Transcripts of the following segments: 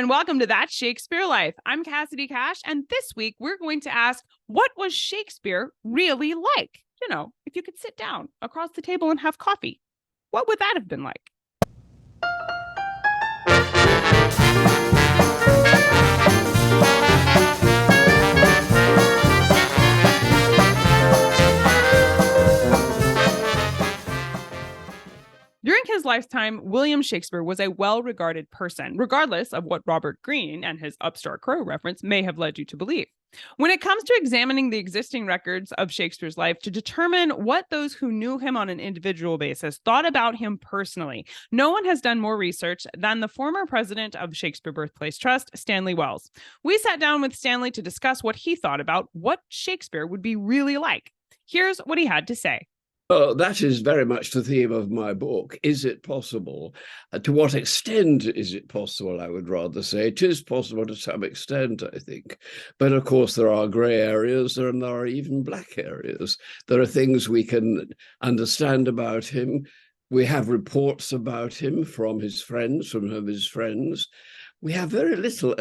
and welcome to That Shakespeare Life. I'm Cassidy Cash, and this week we're going to ask, what was Shakespeare really like? You know, if you could sit down across the table and have coffee, what would that have been like? During his lifetime, William Shakespeare was a well-regarded person, regardless of what Robert Greene and his upstart crow reference may have led you to believe. When it comes to examining the existing records of Shakespeare's life to determine what those who knew him on an individual basis thought about him personally, no one has done more research than the former president of Shakespeare Birthplace Trust, Stanley Wells. We sat down with Stanley to discuss what he thought about what Shakespeare would be really like. Here's what he had to say. Well, that is very much the theme of my book. Is it possible? To what extent is it possible, I would rather say. It is possible to some extent, I think. But of course, there are grey areas and there are even black areas. There are things we can understand about him. We have reports about him from his friends, We have very little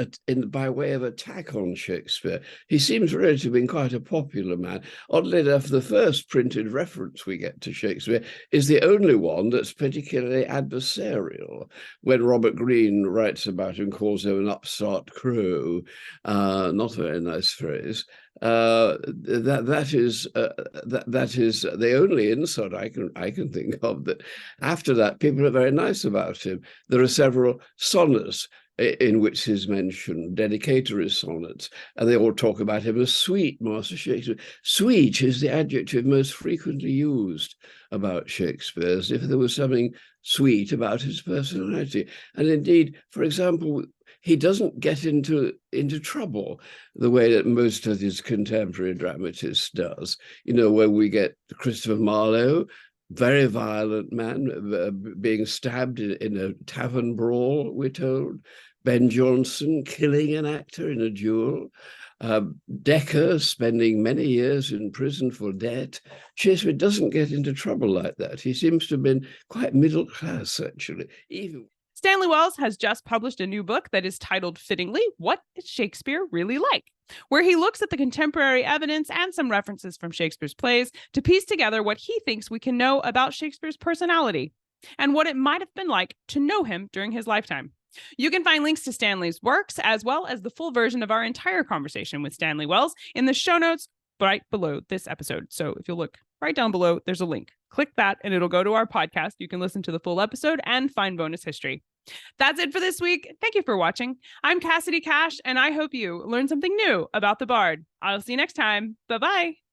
by way of attack on Shakespeare. He seems really to have been quite a popular man. Oddly enough, the first printed reference we get to Shakespeare is the only one that's particularly adversarial. When Robert Greene writes about him, calls him an upstart crow, not a very nice phrase. That is the only insult I can think of. That after that, people are very nice about him. There are several sonnets in which he's mentioned, dedicatory sonnets, and they all talk about him as sweet, Master Shakespeare. Sweet is the adjective most frequently used about Shakespeare, as if there was something sweet about his personality. And indeed, for example, he doesn't get into trouble the way that most of his contemporary dramatists does. You know, when we get Christopher Marlowe, very violent man, being stabbed in a tavern brawl, we're told. Ben Jonson killing an actor in a duel. Decker spending many years in prison for debt. Shakespeare doesn't get into trouble like that. He seems to have been quite middle class, actually. Stanley Wells has just published a new book that is titled fittingly, What is Shakespeare Really Like?, where he looks at the contemporary evidence and some references from Shakespeare's plays to piece together what he thinks we can know about Shakespeare's personality and what it might have been like to know him during his lifetime. You can find links to Stanley's works as well as the full version of our entire conversation with Stanley Wells in the show notes right below this episode. So if you look right down below, there's a link. Click that and it'll go to our podcast. You can listen to the full episode and find bonus history. That's it for this week. Thank you for watching. I'm Cassidy Cash, and I hope you learned something new about the Bard. I'll see you next time. Bye-bye.